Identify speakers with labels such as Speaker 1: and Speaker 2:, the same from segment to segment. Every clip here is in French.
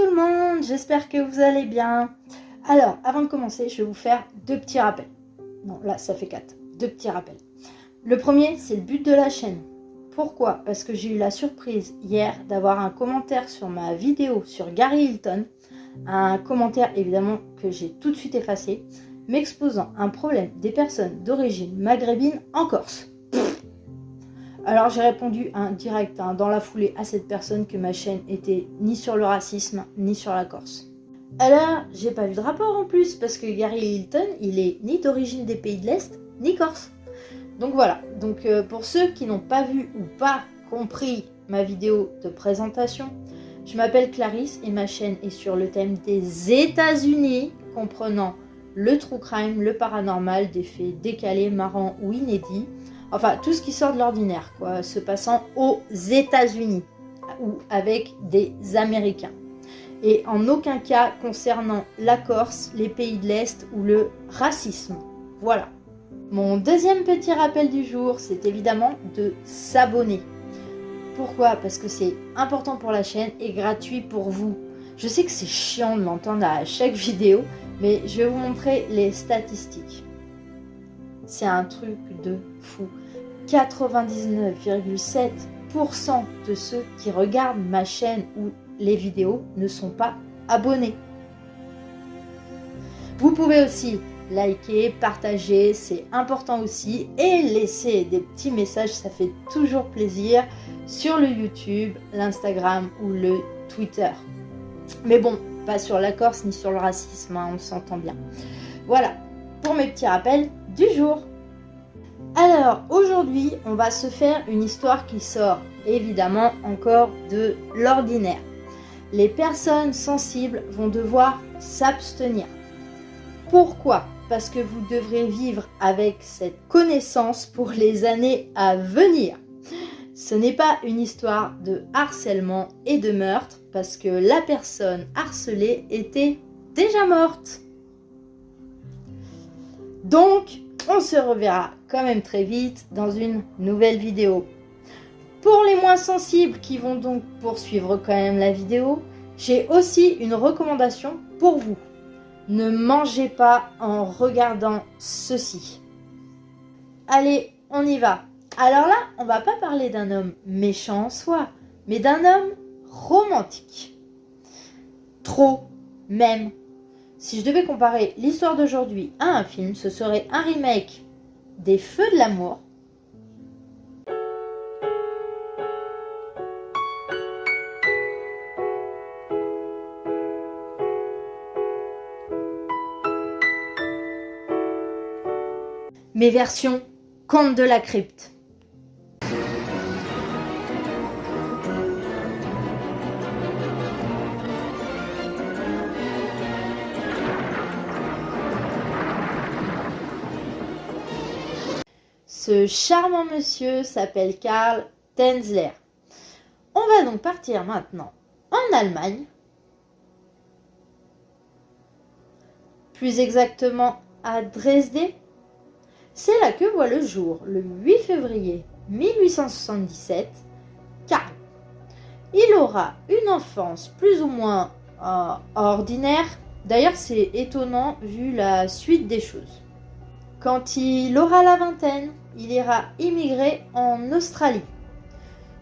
Speaker 1: tout le monde, j'espère que vous allez bien. Alors, avant de commencer, je vais vous faire deux petits rappels. Non, là, ça fait 4. Deux petits rappels. Le premier, c'est le but de la chaîne. Pourquoi? Parce que j'ai eu la surprise hier d'avoir un commentaire sur ma vidéo sur Gary Hilton. Un commentaire, évidemment, que j'ai tout de suite effacé, m'exposant un problème des personnes d'origine maghrébine en Corse. Alors j'ai répondu direct dans la foulée à cette personne que ma chaîne était ni sur le racisme ni sur la Corse. Alors j'ai pas vu de rapport en plus parce que Gary Hilton il est ni d'origine des pays de l'Est ni Corse. Donc voilà, pour ceux qui n'ont pas vu ou pas compris ma vidéo de présentation, je m'appelle Clarisse et ma chaîne est sur le thème des États-Unis, comprenant le true crime, le paranormal, des faits décalés, marrants ou inédits. Enfin, tout ce qui sort de l'ordinaire, quoi, se passant aux États-Unis ou avec des Américains. Et en aucun cas concernant la Corse, les pays de l'Est ou le racisme. Voilà. Mon deuxième petit rappel du jour, c'est évidemment de s'abonner. Pourquoi? Parce que c'est important pour la chaîne et gratuit pour vous. Je sais que c'est chiant de l'entendre à chaque vidéo, mais je vais vous montrer les statistiques. C'est un truc de fou. 99,7% de ceux qui regardent ma chaîne ou les vidéos ne sont pas abonnés. Vous pouvez aussi liker, partager, c'est important aussi, et laisser des petits messages, ça fait toujours plaisir, sur le YouTube, l'Instagram ou le Twitter. Mais bon, pas sur la Corse ni sur le racisme, on s'entend bien. Voilà, pour mes petits rappels du jour. Alors, aujourd'hui, on va se faire une histoire qui sort évidemment encore de l'ordinaire. Les personnes sensibles vont devoir s'abstenir. Pourquoi? Parce que vous devrez vivre avec cette connaissance pour les années à venir. Ce n'est pas une histoire de harcèlement et de meurtre, parce que la personne harcelée était déjà morte. Donc, on se reverra quand même très vite dans une nouvelle vidéo. Pour les moins sensibles qui vont donc poursuivre quand même la vidéo, j'ai aussi une recommandation pour vous. Ne mangez pas en regardant ceci. Allez, on y va. Alors là, on va pas parler d'un homme méchant en soi, mais d'un homme romantique. Trop, même. Si je devais comparer l'histoire d'aujourd'hui à un film, ce serait un remake des Feux de l'amour. Mais version Conte de la crypte. Ce charmant monsieur s'appelle Karl Tanzler. On va donc partir maintenant en Allemagne, plus exactement à Dresde. C'est là que voit le jour, le 8 février 1877, Karl. Il aura une enfance plus ou moins ordinaire. D'ailleurs, c'est étonnant vu la suite des choses. Quand il aura la vingtaine, il ira immigrer en Australie.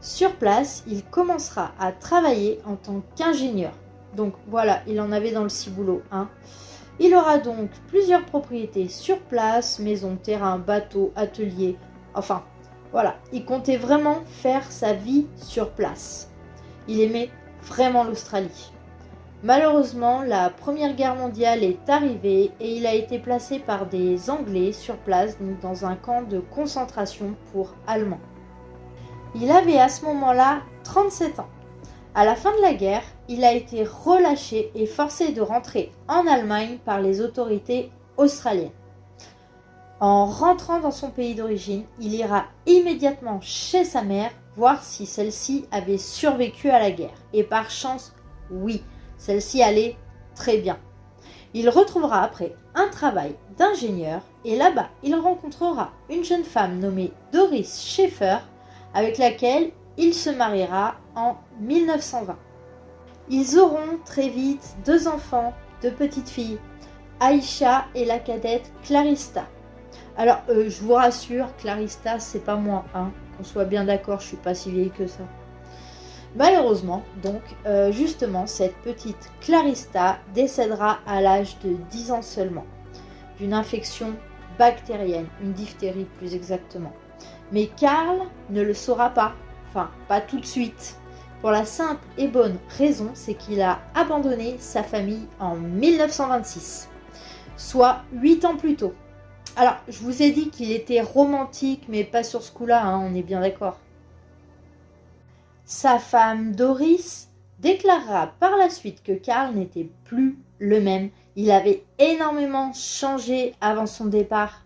Speaker 1: Sur place, il commencera à travailler en tant qu'ingénieur. Donc voilà, il en avait dans le ciboulot. Il aura donc plusieurs propriétés sur place, maison, terrain, bateau, atelier. Enfin, voilà, il comptait vraiment faire sa vie sur place. Il aimait vraiment l'Australie. Malheureusement, la Première Guerre mondiale est arrivée et il a été placé par des Anglais sur place, donc dans un camp de concentration pour Allemands. Il avait à ce moment-là 37 ans. À la fin de la guerre, il a été relâché et forcé de rentrer en Allemagne par les autorités australiennes. En rentrant dans son pays d'origine, il ira immédiatement chez sa mère voir si celle-ci avait survécu à la guerre. Et par chance, oui, celle-ci allait très bien. Il retrouvera après un travail d'ingénieur et là-bas, il rencontrera une jeune femme nommée Doris Schaefer avec laquelle il se mariera en 1920. Ils auront très vite 2 enfants, 2 petites filles, Aïcha et la cadette Clarista. Alors, je vous rassure, Clarista, c'est pas moi, hein. Qu'on soit bien d'accord, je suis pas si vieille que ça. Malheureusement, donc, justement, cette petite Clarista décédera à l'âge de 10 ans seulement, d'une infection bactérienne, une diphtérie plus exactement. Mais Karl ne le saura pas, enfin, pas tout de suite. Pour la simple et bonne raison, c'est qu'il a abandonné sa famille en 1926, soit 8 ans plus tôt. Alors, je vous ai dit qu'il était romantique, mais pas sur ce coup-là, hein, on est bien d'accord. Sa femme Doris déclarera par la suite que Karl n'était plus le même. Il avait énormément changé avant son départ.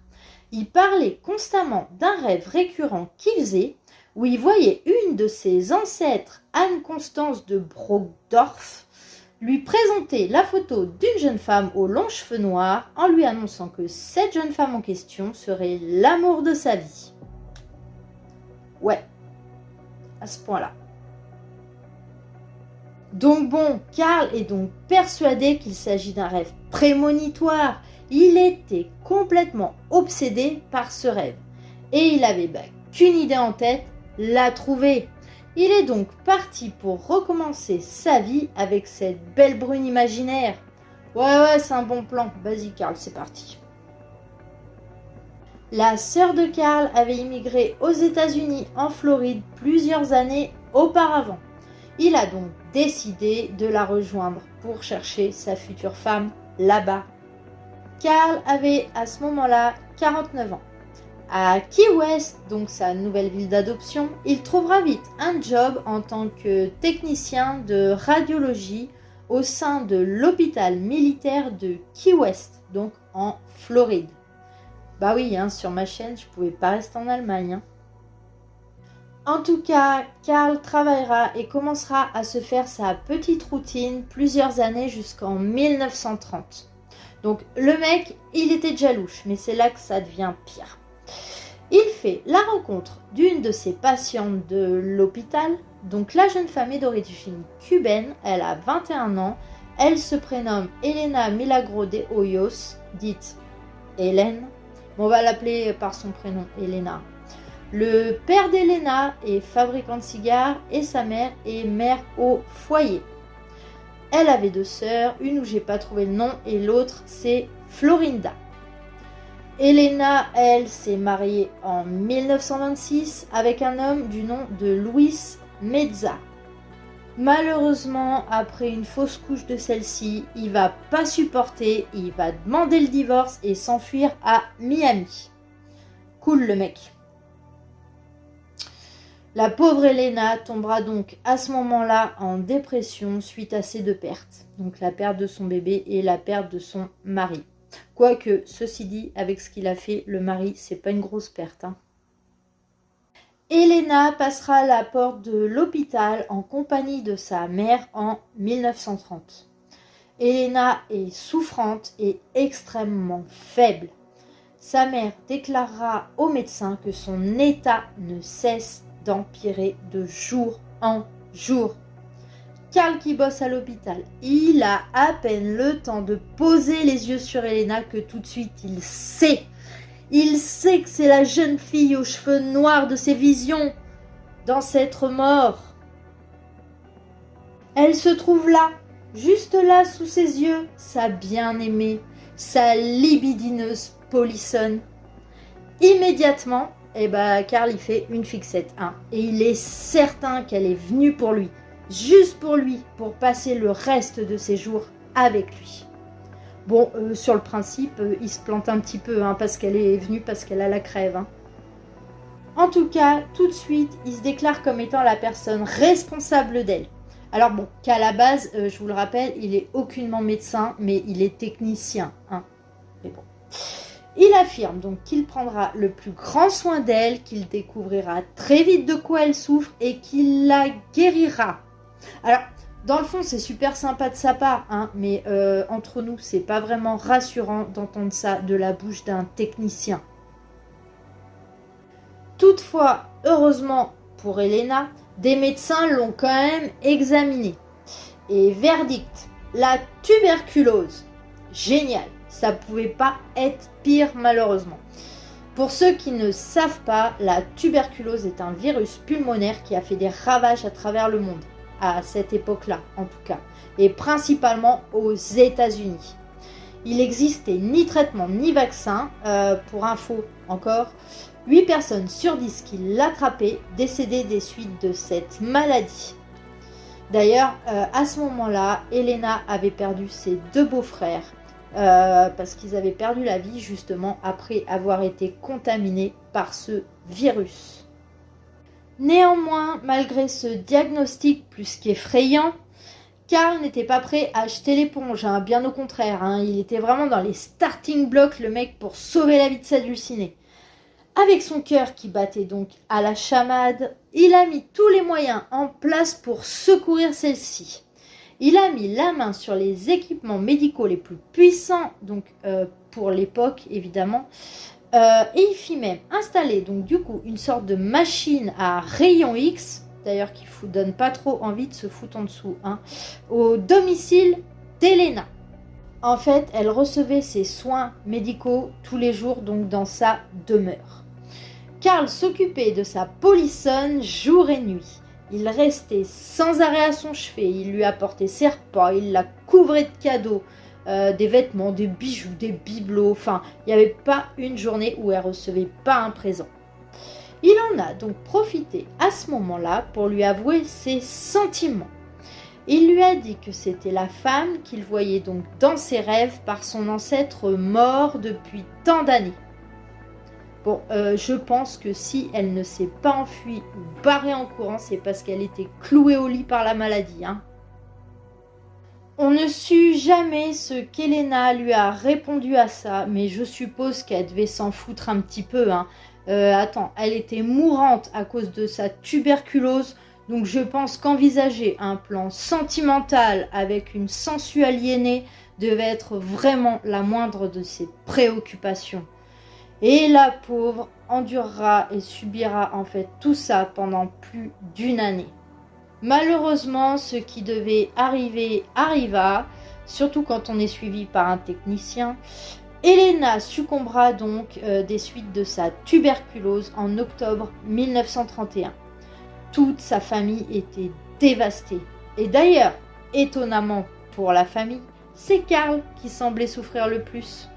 Speaker 1: Il parlait constamment d'un rêve récurrent qu'il faisait, où il voyait une de ses ancêtres, Anne-Constance de Brockdorff, lui présenter la photo d'une jeune femme aux longs cheveux noirs en lui annonçant que cette jeune femme en question serait l'amour de sa vie. Ouais, à ce point-là. Donc bon, Karl est donc persuadé qu'il s'agit d'un rêve prémonitoire. Il était complètement obsédé par ce rêve. Et il avait qu'une idée en tête, la trouver. Il est donc parti pour recommencer sa vie avec cette belle brune imaginaire. Ouais, c'est un bon plan. Vas-y Karl, c'est parti. La sœur de Karl avait immigré aux États-Unis en Floride plusieurs années auparavant. Il a donc décidé de la rejoindre pour chercher sa future femme là-bas. Karl avait à ce moment-là 49 ans. À Key West, donc sa nouvelle ville d'adoption, il trouvera vite un job en tant que technicien de radiologie au sein de l'hôpital militaire de Key West, donc en Floride. Bah oui, hein, sur ma chaîne, je pouvais pas rester en Allemagne. En tout cas, Karl travaillera et commencera à se faire sa petite routine plusieurs années jusqu'en 1930. Donc le mec, il était déjà louche, mais c'est là que ça devient pire. Il fait la rencontre d'une de ses patientes de l'hôpital. Donc la jeune femme est d'origine cubaine, elle a 21 ans, elle se prénomme Elena Milagro de Hoyos, dite Hélène. Bon, on va l'appeler par son prénom, Elena. Le père d'Elena est fabricant de cigares et sa mère est mère au foyer. Elle avait 2 sœurs, une où j'ai pas trouvé le nom et l'autre c'est Florinda. Elena, elle, s'est mariée en 1926 avec un homme du nom de Luis Meza. Malheureusement, après une fausse couche de celle-ci, il va pas supporter, il va demander le divorce et s'enfuir à Miami. Cool le mec. La pauvre Elena tombera donc à ce moment-là en dépression suite à ces 2 pertes. Donc la perte de son bébé et la perte de son mari. Quoique, ceci dit, avec ce qu'il a fait, le mari, c'est pas une grosse perte. Hein. Elena passera la porte de l'hôpital en compagnie de sa mère en 1930. Elena est souffrante et extrêmement faible. Sa mère déclarera au médecin que son état ne cesse d'empirer de jour en jour. Karl qui bosse à l'hôpital, il a à peine le temps de poser les yeux sur Elena que tout de suite il sait. Il sait que c'est la jeune fille aux cheveux noirs de ses visions, d'ancêtre mort. Elle se trouve là, juste là sous ses yeux, sa bien-aimée, sa libidineuse polissonne. Immédiatement, Karl il fait une fixette, hein, et il est certain qu'elle est venue pour lui, juste pour lui, pour passer le reste de ses jours avec lui. Bon, sur le principe, il se plante un petit peu, hein, parce qu'elle est venue, parce qu'elle a la crève. Hein. En tout cas, tout de suite, il se déclare comme étant la personne responsable d'elle. Alors bon, qu'à la base, je vous le rappelle, il est aucunement médecin, mais il est technicien. Hein. Mais bon. Il affirme donc qu'il prendra le plus grand soin d'elle, qu'il découvrira très vite de quoi elle souffre et qu'il la guérira. Alors, dans le fond, c'est super sympa de sa part, hein, mais entre nous, c'est pas vraiment rassurant d'entendre ça de la bouche d'un technicien. Toutefois, heureusement pour Elena, des médecins l'ont quand même examinée. Et verdict, la tuberculose. Génial, ça pouvait pas être pire malheureusement. Pour ceux qui ne savent pas, la tuberculose est un virus pulmonaire qui a fait des ravages à travers le monde, à cette époque-là en tout cas, et principalement aux États-Unis. Il n'existait ni traitement ni vaccin, pour info encore, 8 personnes sur 10 qui l'attrapaient décédaient des suites de cette maladie. D'ailleurs, à ce moment-là, Elena avait perdu ses 2 beaux-frères, parce qu'ils avaient perdu la vie justement après avoir été contaminés par ce virus. Néanmoins, malgré ce diagnostic plus qu'effrayant, Karl n'était pas prêt à jeter l'éponge, hein, bien au contraire, hein, il était vraiment dans les starting blocks le mec pour sauver la vie de sa dulcinée. Avec son cœur qui battait donc à la chamade, il a mis tous les moyens en place pour secourir celle-ci. Il a mis la main sur les équipements médicaux les plus puissants, donc pour l'époque évidemment, et il fit même installer donc du coup une sorte de machine à rayons X, d'ailleurs qui ne donne pas trop envie de se foutre en dessous, hein, au domicile d'Elena. En fait, elle recevait ses soins médicaux tous les jours donc dans sa demeure. Karl s'occupait de sa polissonne jour et nuit. Il restait sans arrêt à son chevet, il lui apportait ses repas, il la couvrait de cadeaux, des vêtements, des bijoux, des bibelots, enfin, il n'y avait pas une journée où elle ne recevait pas un présent. Il en a donc profité à ce moment-là pour lui avouer ses sentiments. Il lui a dit que c'était la femme qu'il voyait donc dans ses rêves par son ancêtre mort depuis tant d'années. Bon, je pense que si elle ne s'est pas enfuie ou barrée en courant, c'est parce qu'elle était clouée au lit par la maladie, hein. On ne sut jamais ce qu'Elena lui a répondu à ça, mais je suppose qu'elle devait s'en foutre un petit peu, hein. Attends, elle était mourante à cause de sa tuberculose, donc je pense qu'envisager un plan sentimental avec une sensuelle aliénée devait être vraiment la moindre de ses préoccupations. Et la pauvre endurera et subira en fait tout ça pendant plus d'1 année. Malheureusement, ce qui devait arriver arriva, surtout quand on est suivi par un technicien. Elena succombera donc des suites de sa tuberculose en octobre 1931. Toute sa famille était dévastée. Et d'ailleurs, étonnamment pour la famille, c'est Karl qui semblait souffrir le plus.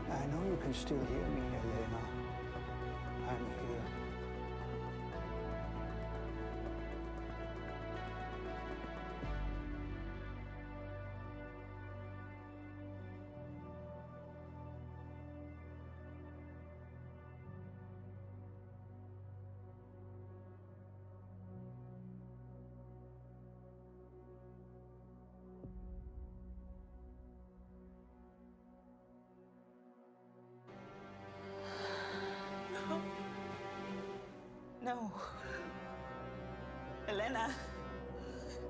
Speaker 2: I know you can still hear me, Elena. I'm here.
Speaker 3: No. Elena.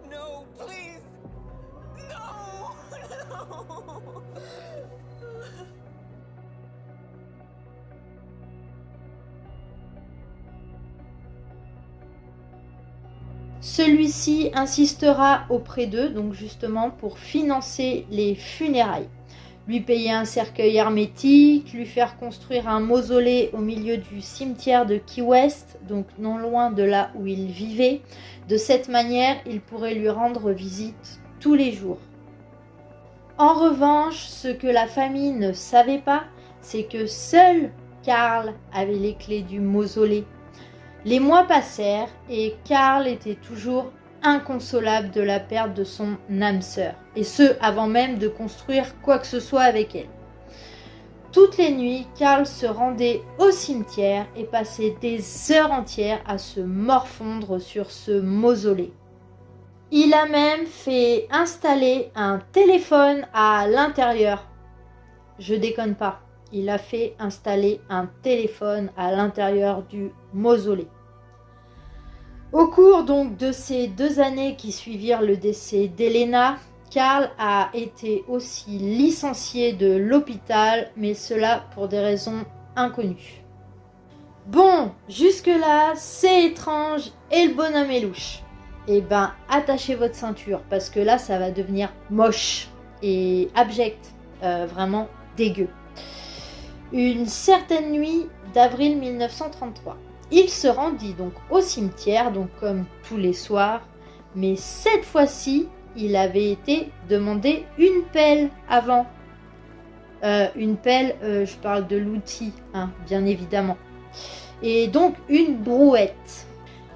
Speaker 3: No, please. No. No.
Speaker 1: Celui-ci insistera auprès d'eux, donc justement pour financer les funérailles. Lui payer un cercueil hermétique, lui faire construire un mausolée au milieu du cimetière de Key West, donc non loin de là où il vivait. De cette manière, il pourrait lui rendre visite tous les jours. En revanche, ce que la famille ne savait pas, c'est que seul Karl avait les clés du mausolée. Les mois passèrent et Karl était toujours inconsolable de la perte de son âme sœur, et ce avant même de construire quoi que ce soit avec elle. Toutes les nuits, Karl se rendait au cimetière et passait des heures entières à se morfondre sur ce mausolée. Il a même fait installer un téléphone à l'intérieur. Je déconne pas, il a fait installer un téléphone à l'intérieur du mausolée. Au cours donc de ces 2 années qui suivirent le décès d'Elena, Karl a été aussi licencié de l'hôpital, mais cela pour des raisons inconnues. Bon, jusque-là, c'est étrange et le bonhomme est louche. Eh ben, attachez votre ceinture parce que là, ça va devenir moche et abject, vraiment dégueu. Une certaine nuit d'avril 1933, il se rendit donc au cimetière, donc comme tous les soirs, mais cette fois-ci, il avait été demandé une pelle avant. Une pelle, je parle de l'outil, hein, bien évidemment. Et donc une brouette.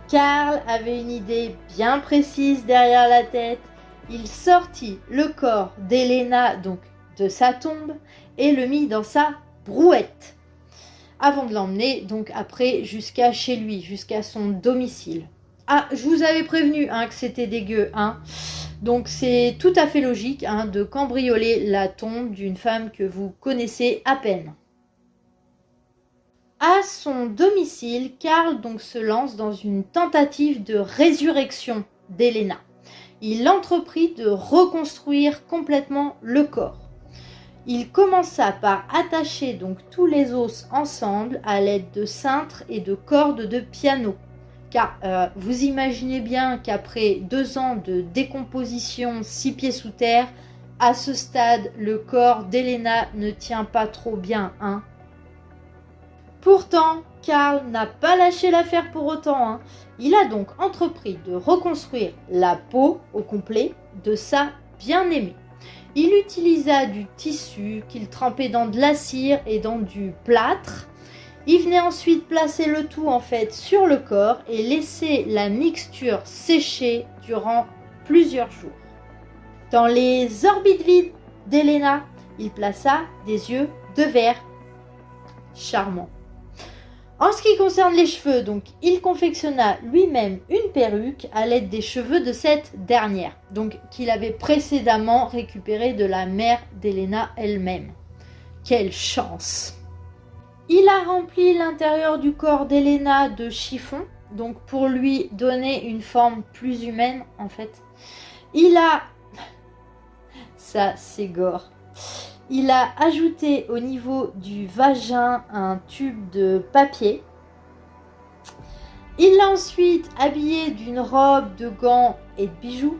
Speaker 1: Karl avait une idée bien précise derrière la tête. Il sortit le corps d'Elena, donc de sa tombe, et le mit dans sa brouette, avant de l'emmener donc après jusqu'à chez lui, jusqu'à son domicile. Ah, je vous avais prévenu hein, que c'était dégueu, hein. Donc c'est tout à fait logique hein, de cambrioler la tombe d'une femme que vous connaissez à peine. À son domicile, Karl donc se lance dans une tentative de résurrection d'Elena. Il entreprit de reconstruire complètement le corps. Il commença par attacher donc tous les os ensemble à l'aide de cintres et de cordes de piano. Car vous imaginez bien qu'après 2 ans de décomposition 6 pieds sous terre, à ce stade, le corps d'Elena ne tient pas trop bien, hein. Pourtant, Karl n'a pas lâché l'affaire pour autant, hein. Il a donc entrepris de reconstruire la peau au complet de sa bien-aimée. Il utilisa du tissu qu'il trempait dans de la cire et dans du plâtre. Il venait ensuite placer le tout en fait sur le corps et laisser la mixture sécher durant plusieurs jours. Dans les orbites vides d'Elena, il plaça des yeux de verre. Charmant. En ce qui concerne les cheveux, donc, il confectionna lui-même une perruque à l'aide des cheveux de cette dernière, donc qu'il avait précédemment récupéré de la mère d'Elena elle-même. Quelle chance! Il a rempli l'intérieur du corps d'Elena de chiffon, donc pour lui donner une forme plus humaine en fait. Il a... Ça c'est gore. Il a ajouté au niveau du vagin un tube de papier. Il l'a ensuite habillé d'une robe, de gants et de bijoux.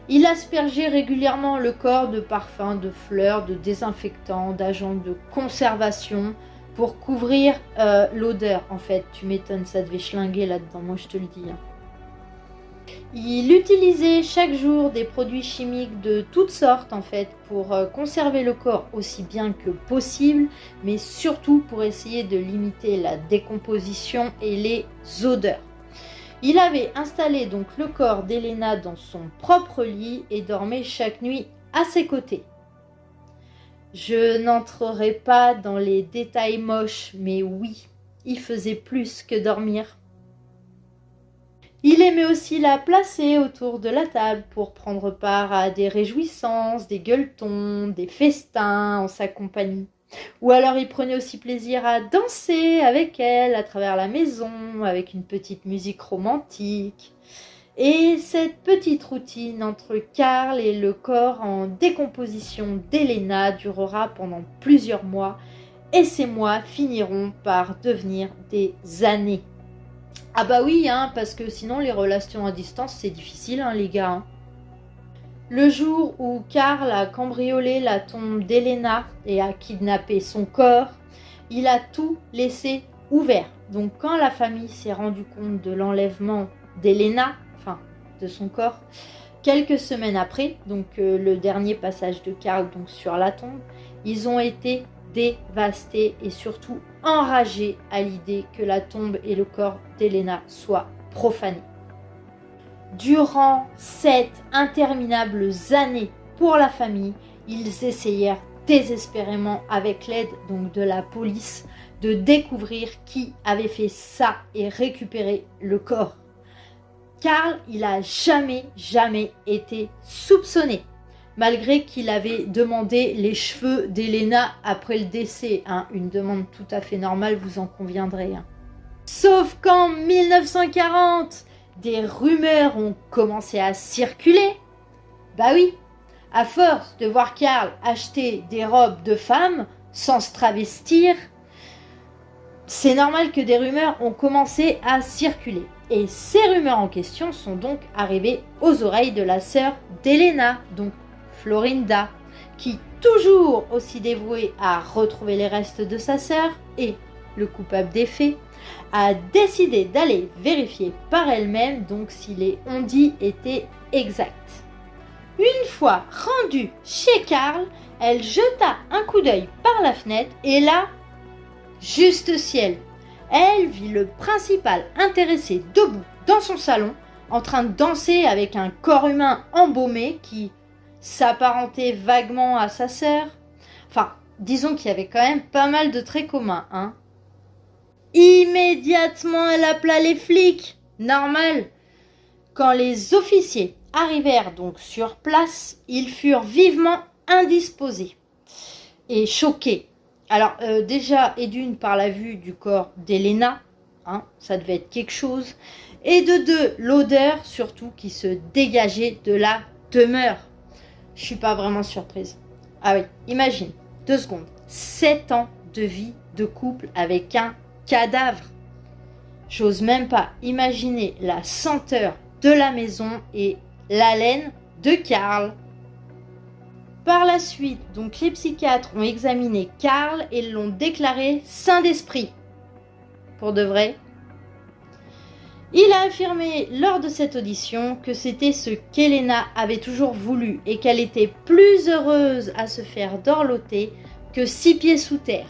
Speaker 1: Il aspergeait régulièrement le corps de parfums, de fleurs, de désinfectants, d'agents de conservation pour couvrir l'odeur. En fait, tu m'étonnes, ça devait schlinguer là-dedans, moi je te le dis. Hein. Il utilisait chaque jour des produits chimiques de toutes sortes en fait pour conserver le corps aussi bien que possible, mais surtout pour essayer de limiter la décomposition et les odeurs. Il avait installé donc le corps d'Elena dans son propre lit et dormait chaque nuit à ses côtés. Je n'entrerai pas dans les détails moches, mais oui, il faisait plus que dormir. Il aimait aussi la placer autour de la table pour prendre part à des réjouissances, des gueuletons, des festins en sa compagnie. Ou alors il prenait aussi plaisir à danser avec elle à travers la maison, avec une petite musique romantique. Et cette petite routine entre Karl et le corps en décomposition d'Elena durera pendant plusieurs mois, et ces mois finiront par devenir des années. Ah bah oui, hein, parce que sinon les relations à distance c'est difficile hein, les gars. Hein. Le jour où Karl a cambriolé la tombe d'Elena et a kidnappé son corps, il a tout laissé ouvert. Donc quand la famille s'est rendue compte de l'enlèvement d'Elena, enfin de son corps, quelques semaines après, donc le dernier passage de Karl donc, sur la tombe, ils ont été dévastés et surtout enragés à l'idée que la tombe et le corps d'Elena soient profanés. Durant 7 interminables années pour la famille, ils essayèrent désespérément avec l'aide donc de la police de découvrir qui avait fait ça et récupérer le corps. Karl, il n'a jamais été soupçonné. Malgré qu'il avait demandé les cheveux d'Elena après le décès. Hein, une demande tout à fait normale, vous en conviendrez. Hein. Sauf qu'en 1940, des rumeurs ont commencé à circuler. Bah oui, à force de voir Karl acheter des robes de femmes sans se travestir, c'est normal que des rumeurs ont commencé à circuler. Et ces rumeurs en question sont donc arrivées aux oreilles de la sœur d'Elena, donc Florinda, qui, toujours aussi dévouée à retrouver les restes de sa sœur et le coupable des faits, a décidé d'aller vérifier par elle-même donc si les on-dit étaient exacts. Une fois rendue chez Karl, elle jeta un coup d'œil par la fenêtre et là, juste ciel, elle vit le principal intéressé debout dans son salon en train de danser avec un corps humain embaumé qui s'apparentait vaguement à sa sœur. Enfin, disons qu'il y avait quand même pas mal de traits communs, hein. Immédiatement, elle appela les flics. Normal. Quand les officiers arrivèrent donc sur place, ils furent vivement indisposés et choqués. Alors déjà, et d'une par la vue du corps d'Elena, hein, ça devait être quelque chose, et de deux, l'odeur surtout qui se dégageait de la demeure. Je suis pas vraiment surprise. Ah oui, imagine, 2 secondes, 7 ans de vie de couple avec un cadavre. J'ose même pas imaginer la senteur de la maison et l'haleine de Karl. Par la suite, donc les psychiatres ont examiné Karl et l'ont déclaré sain d'esprit. Pour de vrai. Il a affirmé lors de cette audition que c'était ce qu'Elena avait toujours voulu et qu'elle était plus heureuse à se faire dorloter que 6 pieds sous terre.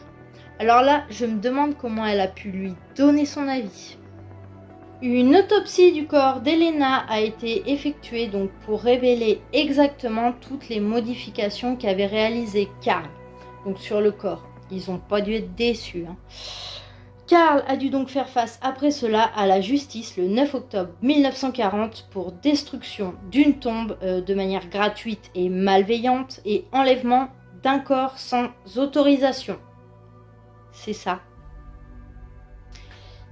Speaker 1: Alors là, je me demande comment elle a pu lui donner son avis. Une autopsie du corps d'Elena a été effectuée donc pour révéler exactement toutes les modifications qu'avait réalisées Karl donc sur le corps. Ils n'ont pas dû être déçus, hein. Karl a dû donc faire face après cela à la justice le 9 octobre 1940 pour destruction d'une tombe de manière gratuite et malveillante et enlèvement d'un corps sans autorisation. C'est ça.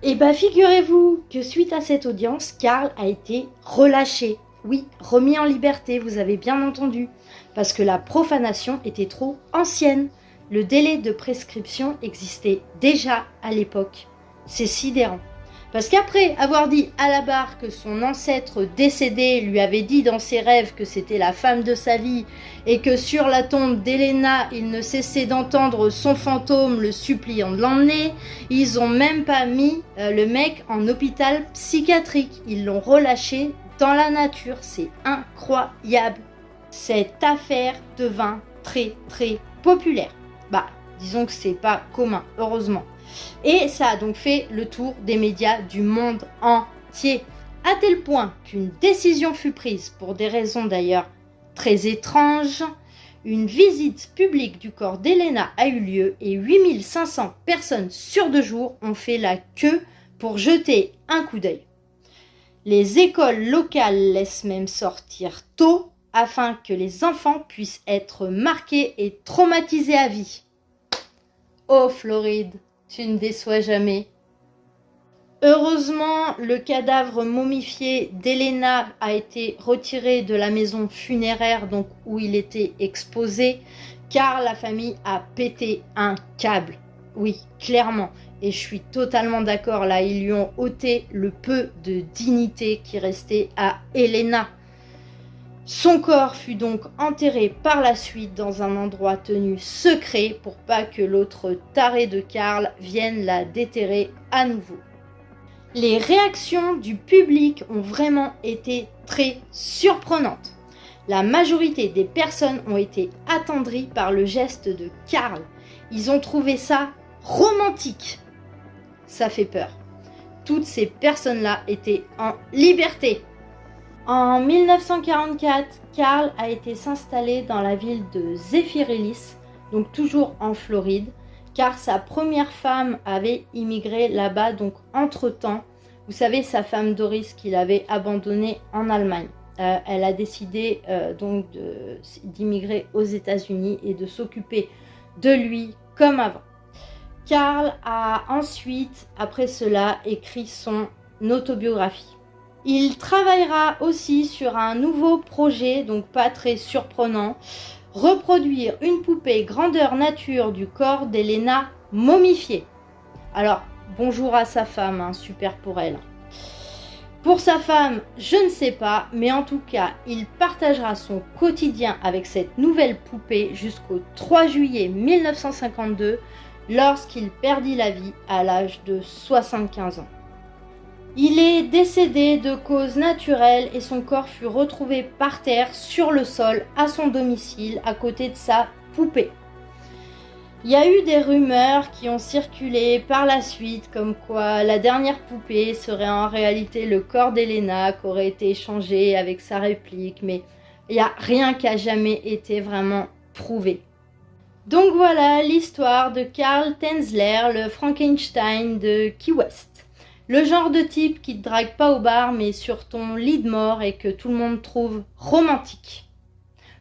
Speaker 1: Et bah figurez-vous que suite à cette audience, Karl a été relâché. Oui, remis en liberté, vous avez bien entendu. Parce que la profanation était trop ancienne. Le délai de prescription existait déjà à l'époque. C'est sidérant. Parce qu'après avoir dit à la barre que son ancêtre décédé lui avait dit dans ses rêves que c'était la femme de sa vie et que sur la tombe d'Elena, il ne cessait d'entendre son fantôme le suppliant de l'emmener, ils ont même pas mis le mec en hôpital psychiatrique. Ils l'ont relâché dans la nature. C'est incroyable. Cette affaire devint très très populaire. Bah, disons que c'est pas commun, heureusement. Et ça a donc fait le tour des médias du monde entier, à tel point qu'une décision fut prise, pour des raisons d'ailleurs très étranges. Une visite publique du corps d'Elena a eu lieu et 8500 personnes sur 2 jours ont fait la queue pour jeter un coup d'œil. Les écoles locales laissent même sortir tôt afin que les enfants puissent être marqués et traumatisés à vie. Oh Floride, tu ne déçois jamais. Heureusement, le cadavre momifié d'Elena a été retiré de la maison funéraire donc où il était exposé, car la famille a pété un câble. Oui, clairement. Et je suis totalement d'accord là, ils lui ont ôté le peu de dignité qui restait à Elena. Son corps fut donc enterré par la suite dans un endroit tenu secret pour pas que l'autre taré de Karl vienne la déterrer à nouveau. Les réactions du public ont vraiment été très surprenantes. La majorité des personnes ont été attendries par le geste de Karl. Ils ont trouvé ça romantique. Ça fait peur. Toutes ces personnes-là étaient en liberté. En 1944, Karl a été s'installer dans la ville de Zephyrillis, donc toujours en Floride, car sa première femme avait immigré là-bas, donc entre-temps, vous savez, sa femme Doris qu'il avait abandonnée en Allemagne. Elle a décidé donc d'immigrer aux États-Unis et de s'occuper de lui comme avant. Karl a ensuite, après cela, écrit son autobiographie. Il travaillera aussi sur un nouveau projet, donc pas très surprenant, reproduire une poupée grandeur nature du corps d'Elena momifiée. Alors, bonjour à sa femme, hein, super pour elle. Pour sa femme, je ne sais pas, mais en tout cas, il partagera son quotidien avec cette nouvelle poupée jusqu'au 3 juillet 1952, lorsqu'il perdit la vie à l'âge de 75 ans. Il est décédé de cause naturelle et son corps fut retrouvé par terre sur le sol à son domicile à côté de sa poupée. Il y a eu des rumeurs qui ont circulé par la suite comme quoi la dernière poupée serait en réalité le corps d'Elena qui aurait été échangé avec sa réplique, mais il n'y a rien qui a jamais été vraiment prouvé. Donc voilà l'histoire de Karl Tanzler, le Frankenstein de Key West. Le genre de type qui te drague pas au bar mais sur ton lit de mort et que tout le monde trouve romantique.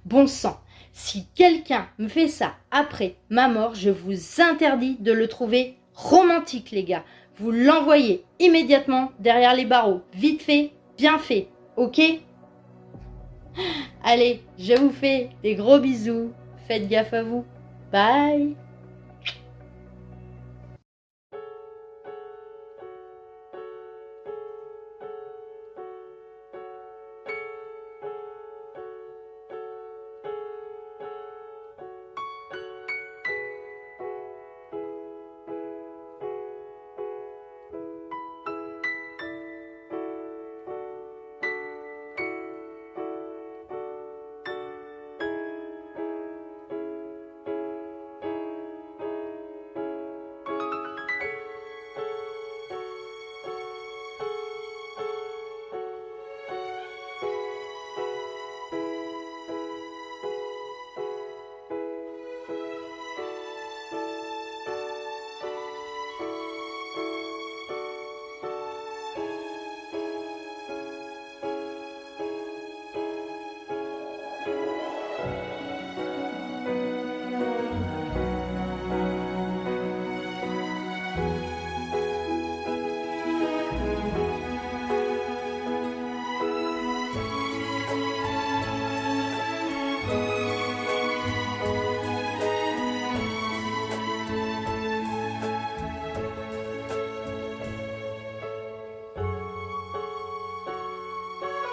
Speaker 1: Bon sang, si quelqu'un me fait ça après ma mort, je vous interdis de le trouver romantique les gars. Vous l'envoyez immédiatement derrière les barreaux. Vite fait, bien fait, ok? Allez, je vous fais des gros bisous. Faites gaffe à vous. Bye!